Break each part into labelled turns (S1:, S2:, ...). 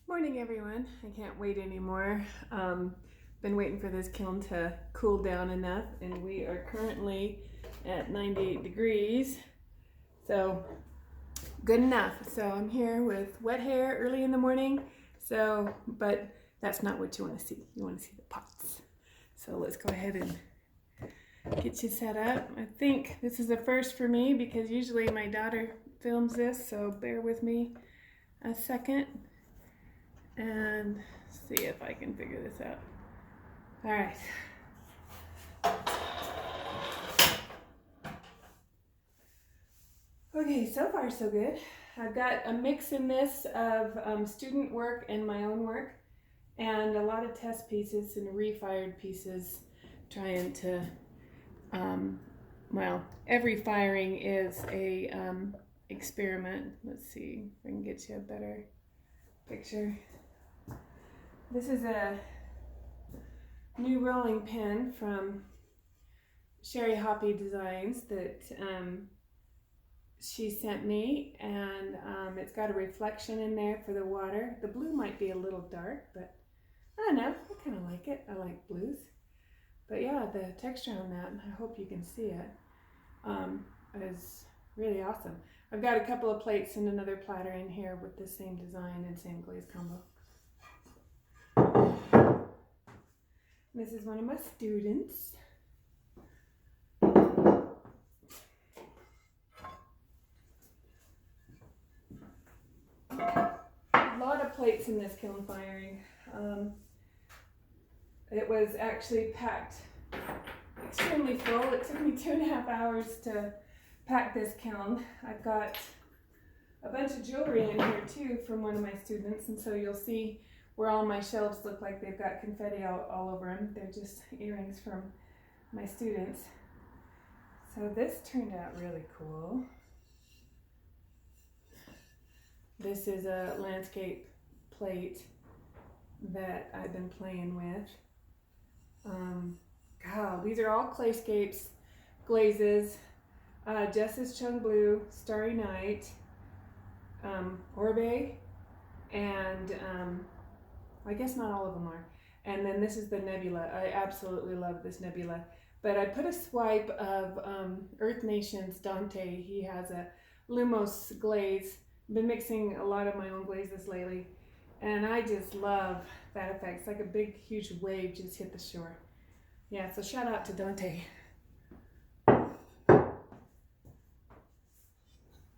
S1: Morning everyone. I can't wait anymore. Been waiting for this kiln to cool down enough, and we are currently at 98 degrees. So good enough. So I'm here with wet hair early in the morning. But that's not what you want to see. You want to see the pots. So let's go ahead and get you set up. I think this is a first for me because usually my daughter films this, so bear with me a second and see if I can figure this out. All right. Okay, so far so good. I've got a mix in this of student work and my own work, and a lot of test pieces and refired pieces, trying to, well, every firing is a experiment. Let's see if I can get you a better picture. This is a new rolling pin from Sherry Hoppy Designs that she sent me, and it's got a reflection in there for the water. The blue might be a little dark, but I don't know, I kind of like it. I like blues. But yeah, the texture on that, I hope you can see it, is really awesome. I've got a couple of plates and another platter in here with the same design and same glaze combo. This is one of my students. A lot of plates in this kiln firing. It was actually packed extremely full. It took me 2.5 hours to pack this kiln. I've got a bunch of jewelry in here too from one of my students, and so you'll see where all my shelves look like they've got confetti all over them. They're just earrings from my students. So this turned out really cool. This is a landscape plate that I've been playing with. God, these are all clayscapes, glazes, Jess's Chung Blue, Starry Night, Orbe, and I guess not all of them are. And then this is the nebula. I absolutely love this nebula. But I put a swipe of Earth Nation's Dante. He has a Lumos glaze. I've been mixing a lot of my own glazes lately, and I just love that effect. It's like a big, huge wave just hit the shore. Yeah, so shout out to Dante.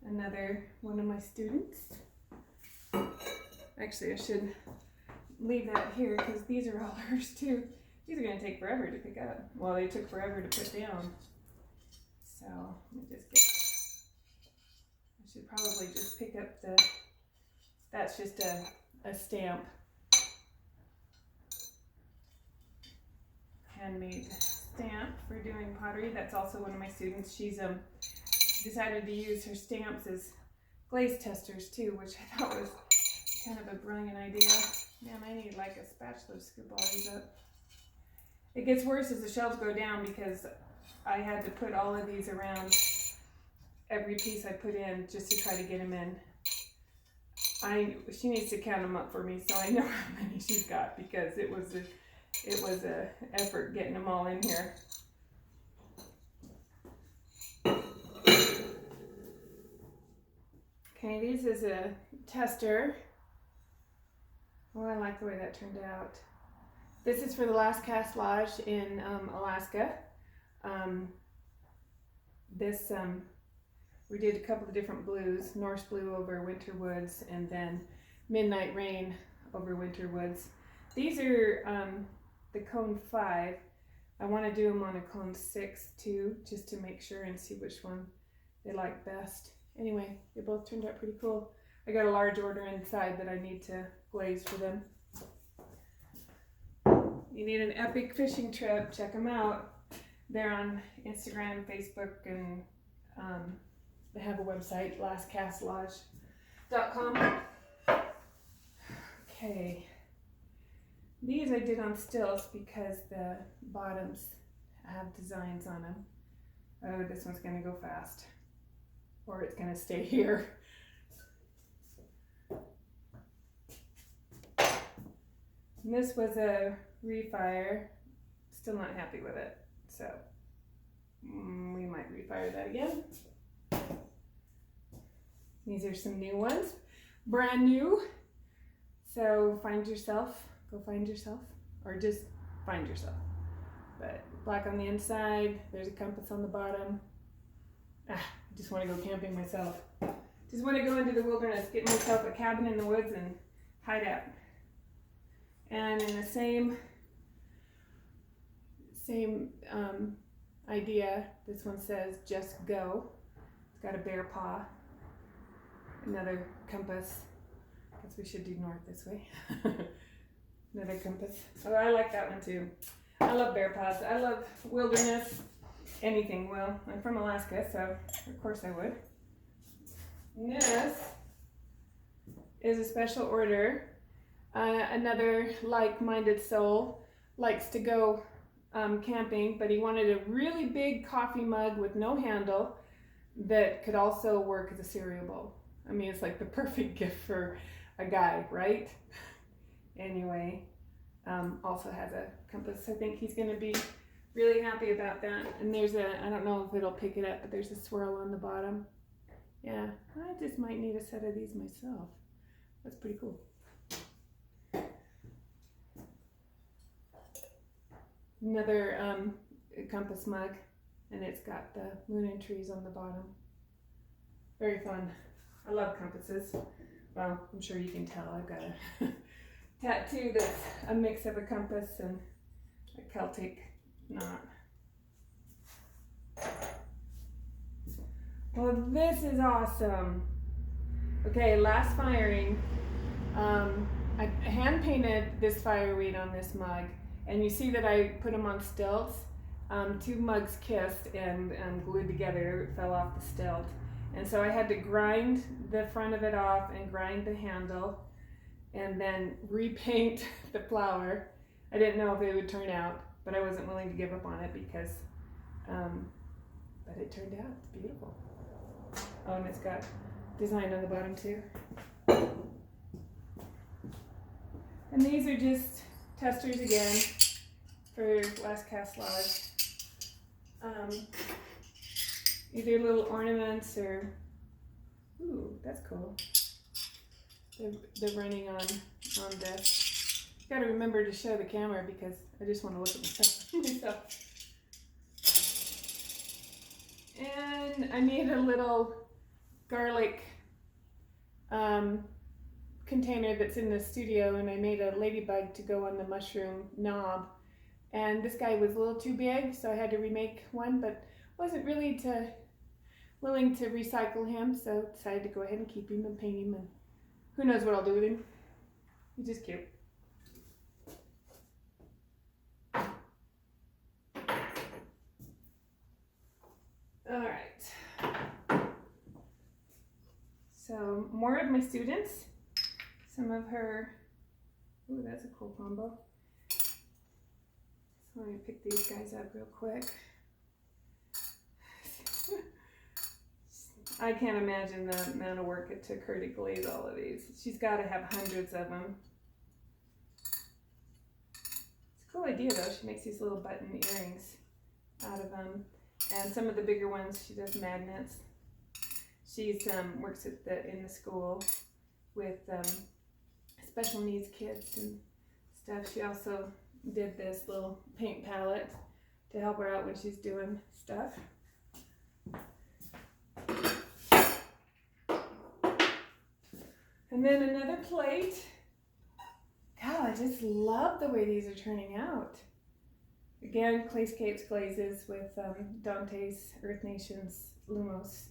S1: Another one of my students. Actually, I should leave that here because these are all hers too. These are going to take forever to pick up. Well, they took forever to put down. So let me just get, I should probably just pick up the, that's just a stamp. Handmade stamp for doing pottery. That's also one of my students. She's decided to use her stamps as glaze testers too, which I thought was kind of a brilliant idea. Man, I need like a spatula to scoop all these up. It gets worse as the shelves go down because I had to put all of these around every piece I put in just to try to get them in. She needs to count them up for me so I know how many she's got, because it was a effort getting them all in here. Okay, this is a tester. Oh, I like the way that turned out. This is for the Last Cast Lodge in Alaska. We did a couple of different blues, Norse Blue over Winter Woods, and then Midnight Rain over Winter Woods. These are the cone 5. I want to do them on a cone 6 too, just to make sure and see which one they like best. Anyway, they both turned out pretty cool. I got a large order inside that I need to glaze for them. You need an epic fishing trip, check them out. They're on Instagram, Facebook, and they have a website, lastcastlodge.com. Okay. These I did on stilts because the bottoms have designs on them. Oh, this one's gonna go fast, or it's gonna stay here. And this was a refire. Still not happy with it, so we might refire that again. These are some new ones, brand new. So find yourself, go find yourself, or just find yourself. But black on the inside, there's a compass on the bottom. I just want to go camping myself. Just want to go into the wilderness, get myself a cabin in the woods and hide out. And in the same idea, this one says just go. It's got a bear paw. Another compass. Guess we should do north this way. Another compass. Oh, I like that one too. I love bear paws. I love wilderness. Anything. Well, I'm from Alaska, so of course I would. And this is a special order. Another like-minded soul likes to go camping, but he wanted a really big coffee mug with no handle that could also work as a cereal bowl. I mean, it's like the perfect gift for a guy, right? Anyway, also has a compass. I think he's going to be really happy about that. And there's I don't know if it'll pick it up, but there's a swirl on the bottom. Yeah, I just might need a set of these myself. That's pretty cool. Another compass mug, and it's got the moon and trees on the bottom. Very fun. I love compasses. Well, I'm sure you can tell I've got a tattoo that's a mix of a compass and a Celtic knot. Well, this is awesome. Okay, last firing. I hand painted this fireweed on this mug, and you see that I put them on stilts. Two mugs kissed and glued together. It fell off the stilt. And so I had to grind the front of it off and grind the handle and then repaint the flower. I didn't know if it would turn out, but I wasn't willing to give up on it because, but it turned out. It's beautiful. Oh, and it's got design on the bottom too. And these are just testers again for Last Cast Lodge. Either little ornaments or, ooh, that's cool. They're running on this. Gotta remember to show the camera because I just want to look at myself. And I made a little garlic container that's in the studio, and I made a ladybug to go on the mushroom knob. And this guy was a little too big, so I had to remake one, but wasn't really willing to recycle him, so decided to go ahead and keep him and paint him, and who knows what I'll do with him. He's just cute. All right. So more of my students, some of her, ooh, that's a cool combo. So let me pick these guys up real quick. I can't imagine the amount of work it took her to glaze all of these. She's got to have hundreds of them. It's a cool idea though. She makes these little button earrings out of them. And some of the bigger ones, she does magnets. She's works in the school with special needs kids and stuff. She also did this little paint palette to help her out when she's doing stuff. And then another plate. God, I just love the way these are turning out. Again, Clayscapes glazes with Dante's Earth Nations Lumos.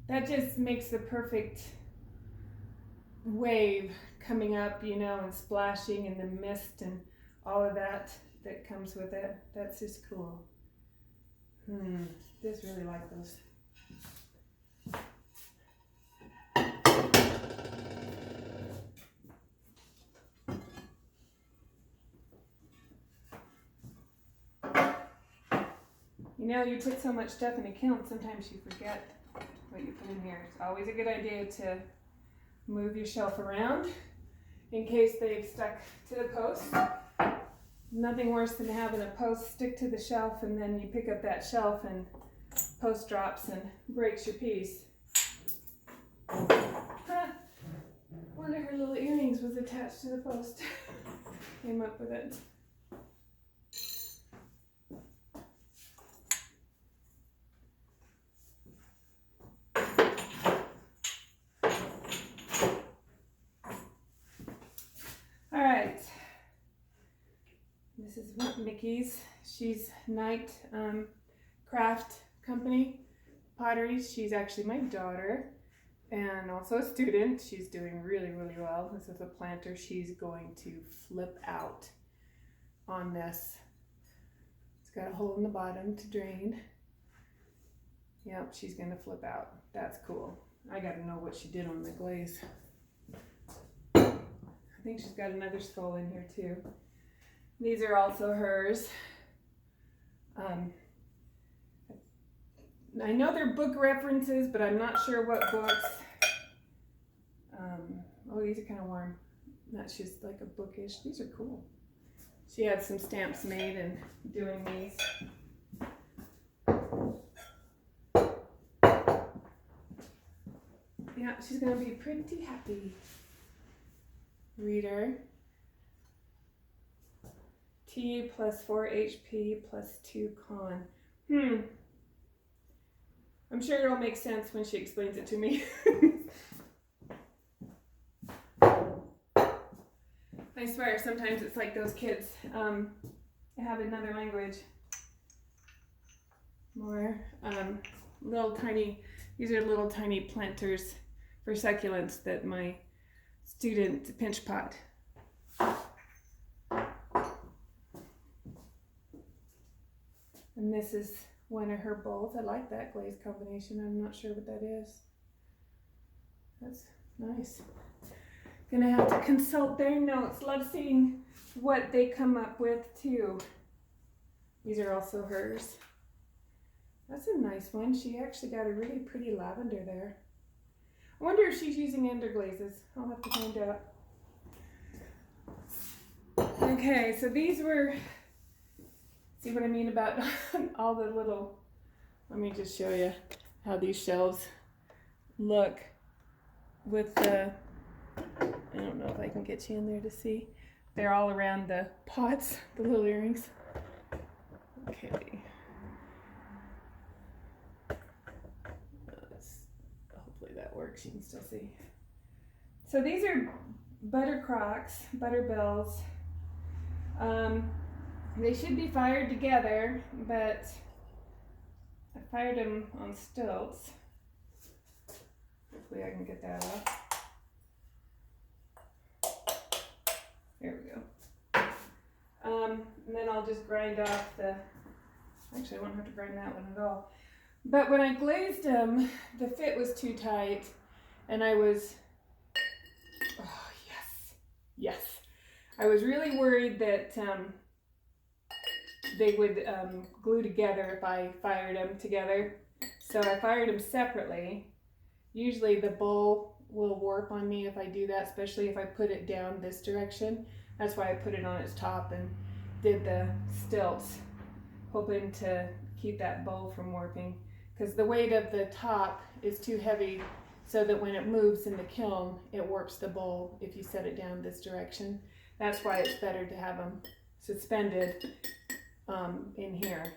S1: That just makes the perfect wave coming up, you know, and splashing and the mist and all of that comes with it. That's just cool. Just really like those. You know, you put so much stuff in a kiln, sometimes you forget what you put in here. It's always a good idea to move your shelf around in case they've stuck to the post. Nothing worse than having a post stick to the shelf and then you pick up that shelf and post drops and breaks your piece. One of her little earrings was attached to the post. Came up with it. All right. This is Mickey's. She's Night Craft Company Pottery. She's actually my daughter and also a student. She's doing really, really well. This is a planter. She's going to flip out on this. It's got a hole in the bottom to drain. Yep, she's going to flip out. That's cool. I got to know what she did on the glaze. I think she's got another skull in here too. These are also hers. I know they're book references, but I'm not sure what books. Oh, these are kind of warm. That's just like a bookish. These are cool. She had some stamps made and doing these. Yeah, she's gonna be pretty happy. Reader. T plus 4 HP plus 2 con. I'm sure it'll make sense when she explains it to me. I swear, sometimes it's like those kids have another language. More little tiny, these are little tiny planters for succulents that my student pinch pot. And this is one of her bowls. I like that glaze combination. I'm not sure what that is. That's nice. Gonna have to consult their notes. Love seeing what they come up with too. These are also hers. That's a nice one. She actually got a really pretty lavender there. I wonder if she's using ender glazes. I'll have to find out. Okay, so these were, see what I mean about all the little, let me just show you how these shelves look with the, I don't know if I can get you in there to see. They're all around the pots, the little earrings. Okay. Hopefully that works, you can still see. So these are butter crocks, butter bells. They should be fired together, but I fired them on stilts. Hopefully I can get that off. There we go. And then I'll just grind off the, actually I won't have to grind that one at all. But when I glazed them, the fit was too tight and I was, oh yes, yes. I was really worried that they would glue together if I fired them together. So I fired them separately. Usually the bowl will warp on me if I do that, especially if I put it down this direction. That's why I put it on its top and did the stilts, hoping to keep that bowl from warping. Because the weight of the top is too heavy so that when it moves in the kiln, it warps the bowl if you set it down this direction. That's why it's better to have them suspended in here.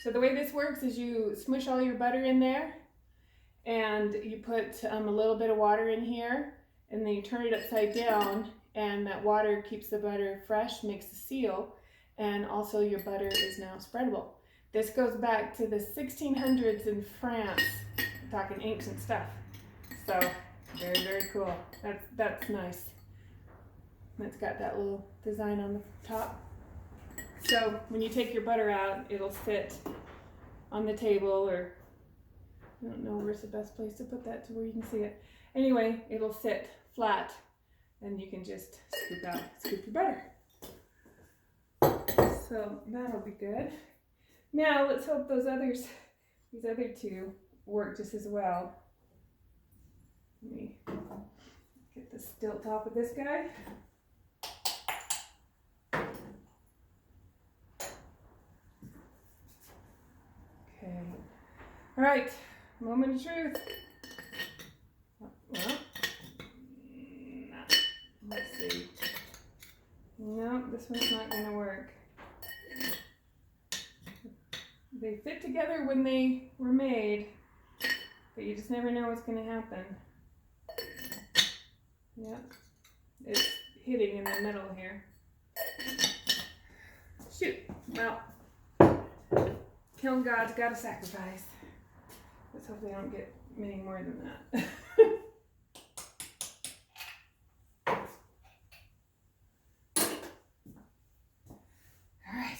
S1: So the way this works is you smush all your butter in there and you put a little bit of water in here and then you turn it upside down and that water keeps the butter fresh, makes the seal, and also your butter is now spreadable. This goes back to the 1600s in France. I'm talking ancient stuff. So very, very cool. That's nice. It's got that little design on the top. So when you take your butter out, it'll sit on the table, or I don't know where's the best place to put that to where you can see it. Anyway, it'll sit flat and you can just scoop your butter. So that'll be good. Now let's hope these other two work just as well. Let me Get the stilt off of this guy. Okay. All right, moment of truth. Well, let's see. No, this one's not going to work. They fit together when they were made, but you just never know what's going to happen. Yep, it's hitting in the middle here. Shoot, well, kiln gods got a sacrifice. Let's hope they don't get many more than that. All right.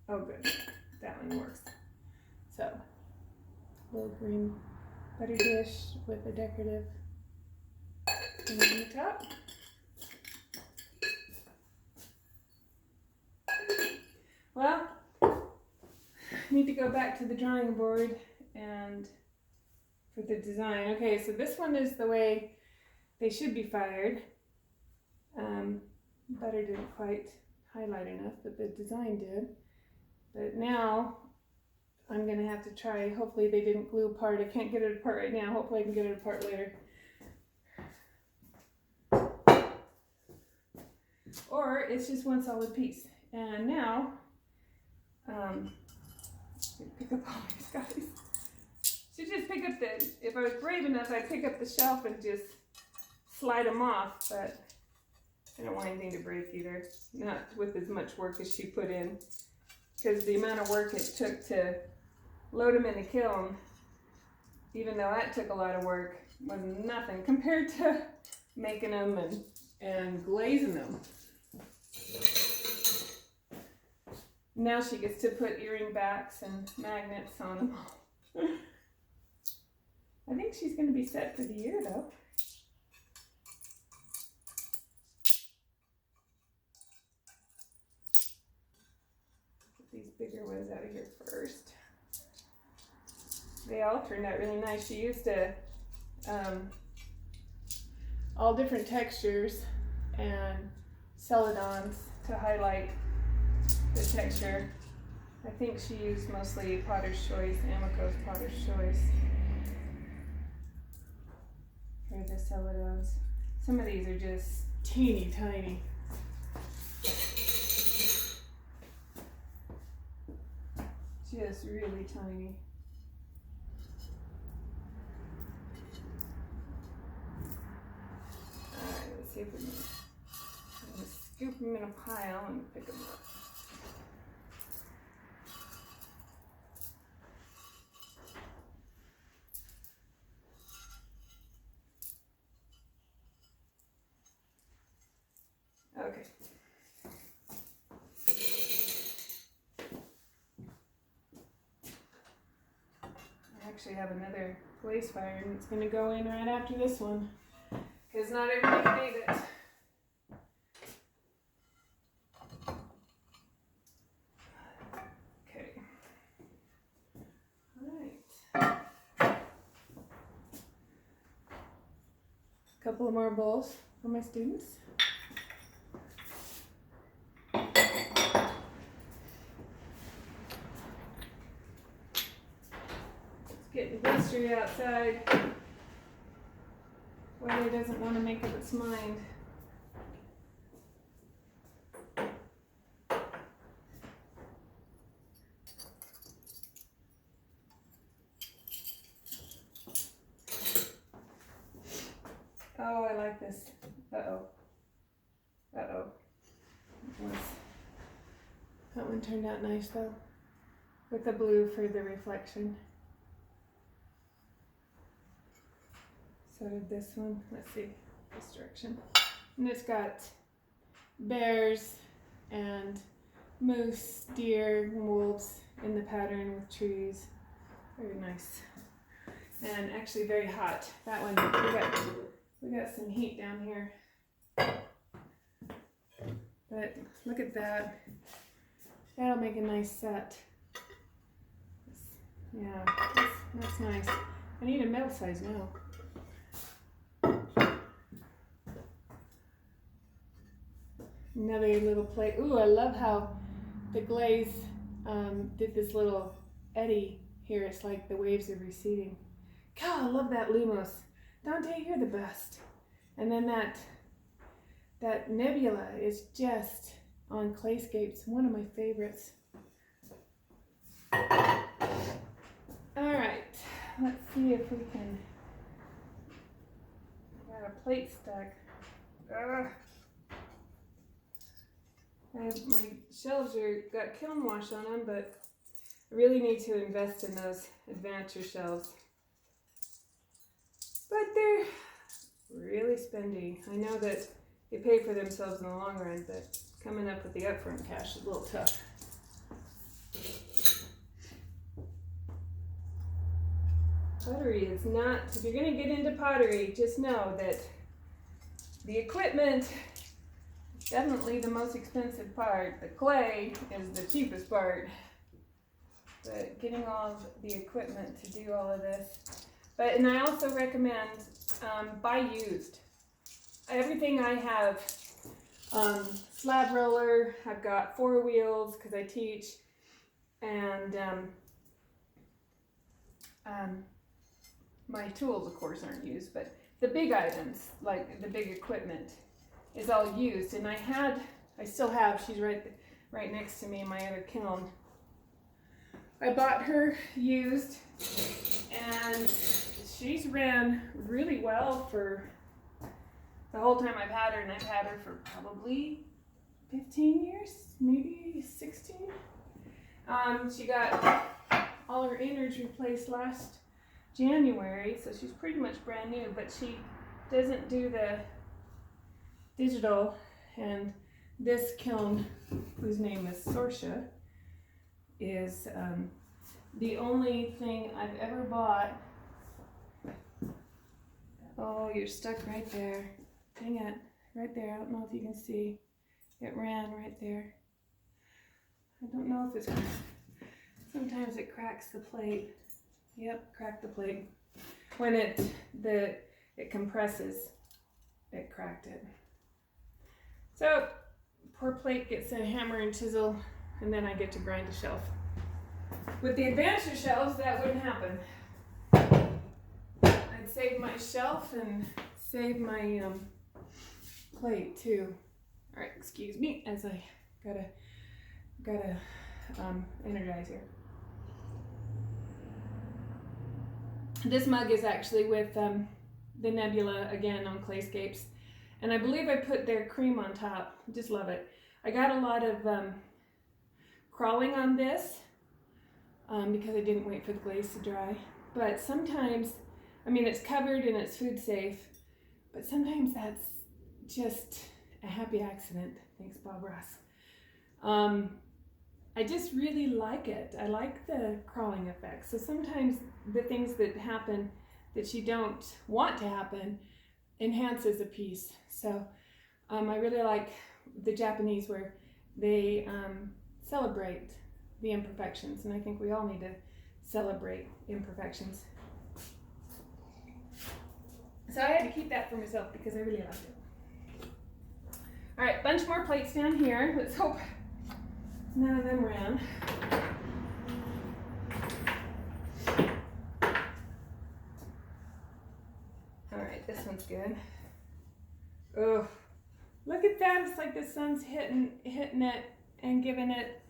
S1: Oh, good. That one works. So, little green butter dish with a decorative thing on the top. Well, I need to go back to the drawing board and for the design. Okay, so this one is the way they should be fired. Butter didn't quite highlight enough, but the design did. But now I'm going to have to try, hopefully they didn't glue apart. I can't get it apart right now. Hopefully I can get it apart later. Or it's just one solid piece. And now, pick up all these guys. Should just pick up the, if I was brave enough, I'd pick up the shelf and just slide them off, but I don't want anything to break either. Not with as much work as she put in. Because the amount of work it took to load them in the kiln, even though that took a lot of work, was nothing compared to making them and glazing them. Now she gets to put earring backs and magnets on them. I think she's going to be set for the year though. Get these bigger ones out of here first. They all turned out really nice. She used all different textures and celadons to highlight the texture. I think she used mostly Potter's Choice, Amico's Potter's Choice for the celadons. Some of these are just teeny tiny. Just really tiny. Alright, let's see if we can scoop them in a pile and pick them up. Okay. I actually have another place fire and it's going to go in right after this one because not everybody made it. Okay. Alright. A couple more bowls for my students. Getting blustery outside. Weather doesn't want to make up its mind. Oh, I like this. Uh-oh. Uh-oh. That one turned out nice though. With the blue for the reflection. So did this one. Let's see this direction. And it's got bears and moose, deer, and wolves in the pattern with trees. Very nice. And actually very hot. That one, we got some heat down here. But look at that. That'll make a nice set. Yeah, that's nice. I need a middle size now. Another little plate. Ooh, I love how the glaze did this little eddy here. It's like the waves are receding. God, I love that Lumos. Dante, you're the best. And then that nebula is just on Clayscapes, one of my favorites. All right, let's see if we can. Got a plate stuck. My shelves got kiln wash on them, but I really need to invest in those adventure shelves. But they're really spendy. I know that they pay for themselves in the long run, but coming up with the upfront cash is a little tough. Pottery is not, if you're going to get into pottery, just know that the equipment is definitely the most expensive part. The clay is the cheapest part. But getting all of the equipment to do all of this. And I also recommend buy used. Everything I have, slab roller, I've got 4 wheels because I teach, and my tools, of course, aren't used, but the big items, like the big equipment, is all used. And I still have, she's right next to me in my other kiln. I bought her used, and she's ran really well for the whole time I've had her, and I've had her for probably 15 years, maybe 16. She got all her innards replaced last January, so she's pretty much brand new, but she doesn't do the digital. And this kiln, whose name is Sorsha, is the only thing I've ever bought. Oh, you're stuck right there. Dang it, right there. I don't know if you can see. It ran right there. I don't know if it's, sometimes it cracks the plate. Yep, cracked the plate. When it compresses, it cracked it. So, poor plate gets a hammer and chisel, and then I get to grind a shelf. With the adventure shelves, that wouldn't happen. I'd save my shelf and save my plate too. All right, excuse me as I gotta energize here. This mug is actually with the Nebula again on Clayscapes, and I believe I put their cream on top. Just love it. I got a lot of crawling on this because I didn't wait for the glaze to dry. But sometimes, I mean, it's covered and it's food safe, but sometimes that's just a happy accident. Thanks, Bob Ross. I just really like it. I like the crawling effect. So sometimes the things that happen that you don't want to happen enhances a piece. So I really like the Japanese where they celebrate the imperfections, and I think we all need to celebrate imperfections. So I had to keep that for myself because I really liked it. All right, bunch more plates down here. Let's hope none of them ran. All right, this one's good. Oh, look at that. It's like the sun's hitting it and giving it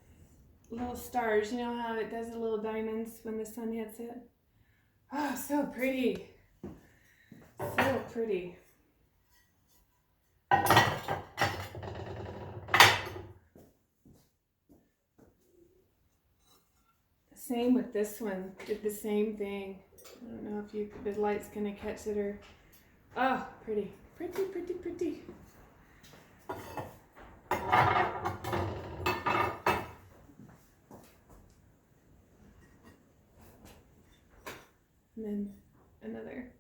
S1: little stars. You know how it does the little diamonds when the sun hits it? Oh, so pretty. So pretty. Same with this one. Did the same thing. I don't know if the light's gonna catch it or. Oh, pretty. Pretty, pretty, pretty. And then another.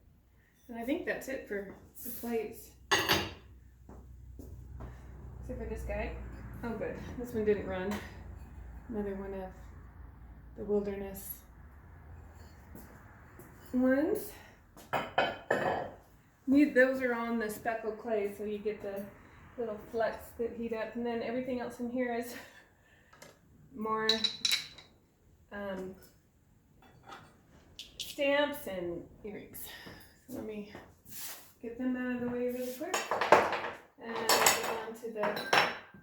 S1: And I think that's it for the plates. Except for this guy. Oh good, this one didn't run. Another one of the wilderness ones. Those are on the speckled clay, so you get the little flecks that heat up, and then everything else in here is more stamps and earrings. So let me get them out of the way really quick and get on to the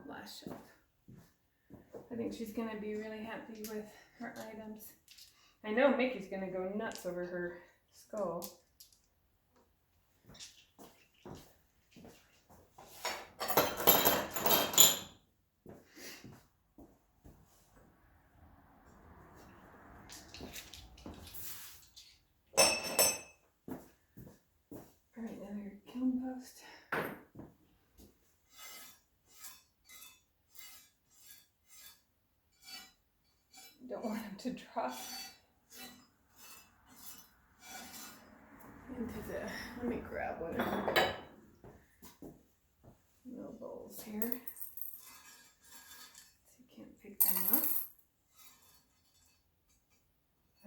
S1: last shelf. I think she's gonna be really happy with her items. I know Mickey's gonna go nuts over her skull. Alright, another kiln post. Don't want him to drop into the, let me grab one of the little bowls here so you can't pick them up.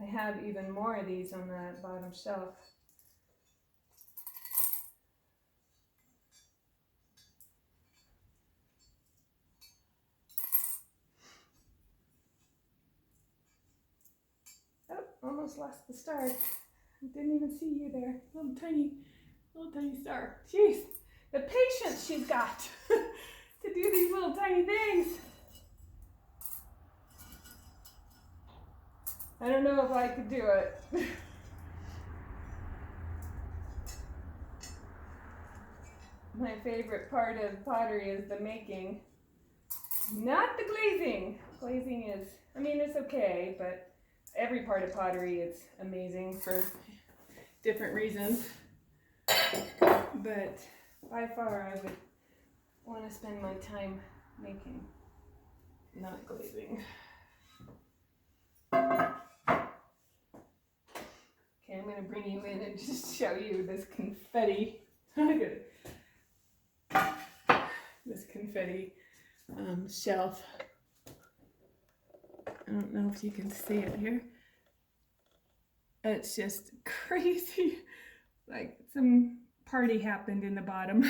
S1: I have even more of these on that bottom shelf. Oh, almost lost the star. I didn't even see you there. Little tiny star. Jeez, the patience she's got to do these little tiny things. I don't know if I could do it. My favorite part of pottery is the making, not the glazing. Glazing is, I mean, it's okay, but every part of pottery is amazing for different reasons. But by far, I would want to spend my time making, not glazing. Okay, I'm going to bring you in and just show you this confetti. Look at it. This confetti shelf. I don't know if you can see it here. It's just crazy. Like some party happened in the bottom.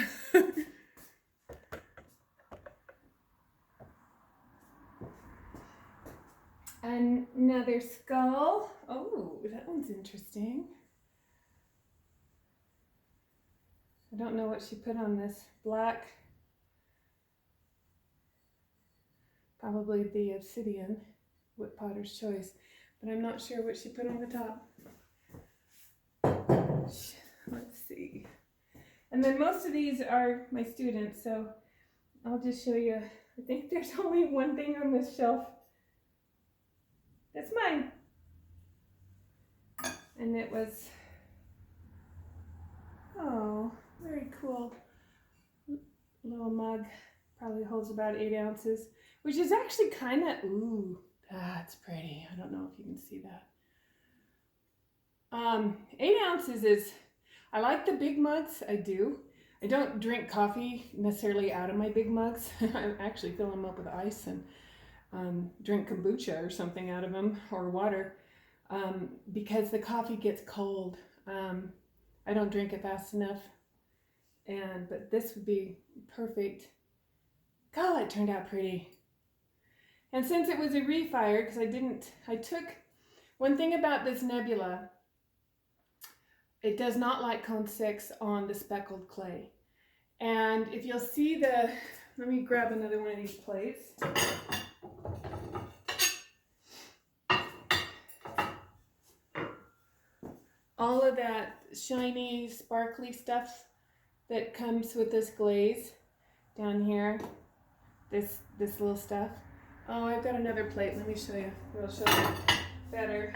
S1: Another skull. Oh, that one's interesting. I don't know what she put on this. Black. Probably the obsidian with Potter's Choice, but I'm not sure what she put on the top. Let's see. And then most of these are my students, so I'll just show you. I think there's only one thing on this shelf that's mine. And it was, oh, very cool. Little mug, probably holds about 8 ounces, which is actually kind of, ooh, that's pretty. I don't know if you can see that. 8 ounces is, I like the big mugs, I do. I don't drink coffee necessarily out of my big mugs. I actually fill them up with ice and drink kombucha or something out of them, or water, because the coffee gets cold. I don't drink it fast enough, but this would be perfect. God, it turned out pretty. And since it was a refire, because I took, one thing about this nebula, it does not like cone 6 on the speckled clay. And if you'll see let me grab another one of these plates. All of that shiny, sparkly stuff that comes with this glaze down here, this little stuff. Oh, I've got another plate. Let me show you. It'll show you better.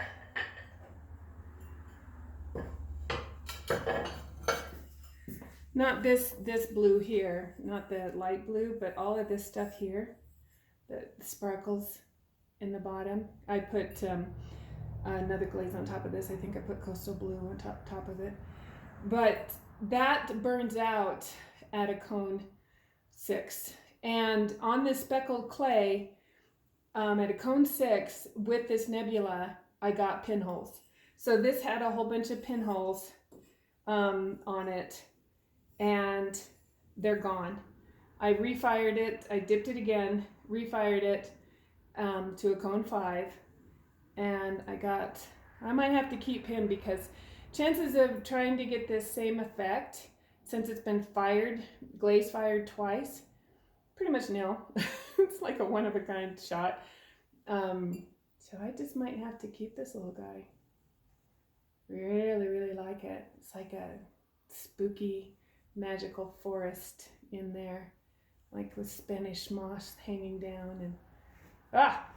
S1: Not this blue here, not the light blue, but all of this stuff here, the sparkles in the bottom. I put another glaze on top of this. I think I put coastal blue on top of it. But that burns out at a cone 6. And on this speckled clay, at a cone 6 with this nebula, I got pinholes. So this had a whole bunch of pinholes on it, and they're gone. I refired it, I dipped it again, refired it to a cone 5, and I might have to keep him because chances of trying to get this same effect, since it's been glaze fired twice, pretty much nil. It's like a one of a kind shot. So I just might have to keep this little guy. Really, really like it. It's like a spooky, magical forest in there, like with Spanish moss hanging down, and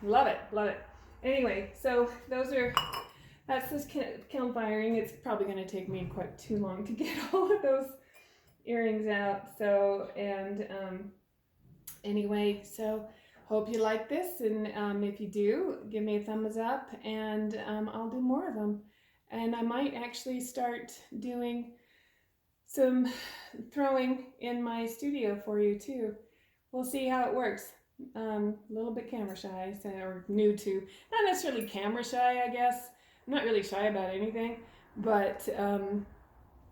S1: love it, love it. Anyway, so that's this kiln firing. It's probably going to take me quite too long to get all of those earrings out. So, and anyway, so hope you like this, and if you do, give me a thumbs up, and I'll do more of them. And I might actually start doing some throwing in my studio for you too. We'll see how it works. A little bit camera shy, so, or new to, not necessarily camera shy, I guess. I'm not really shy about anything, but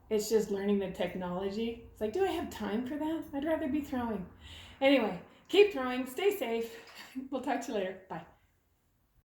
S1: it's just learning the technology. It's like, do I have time for that? I'd rather be throwing. Anyway, keep throwing, stay safe. We'll talk to you later. Bye.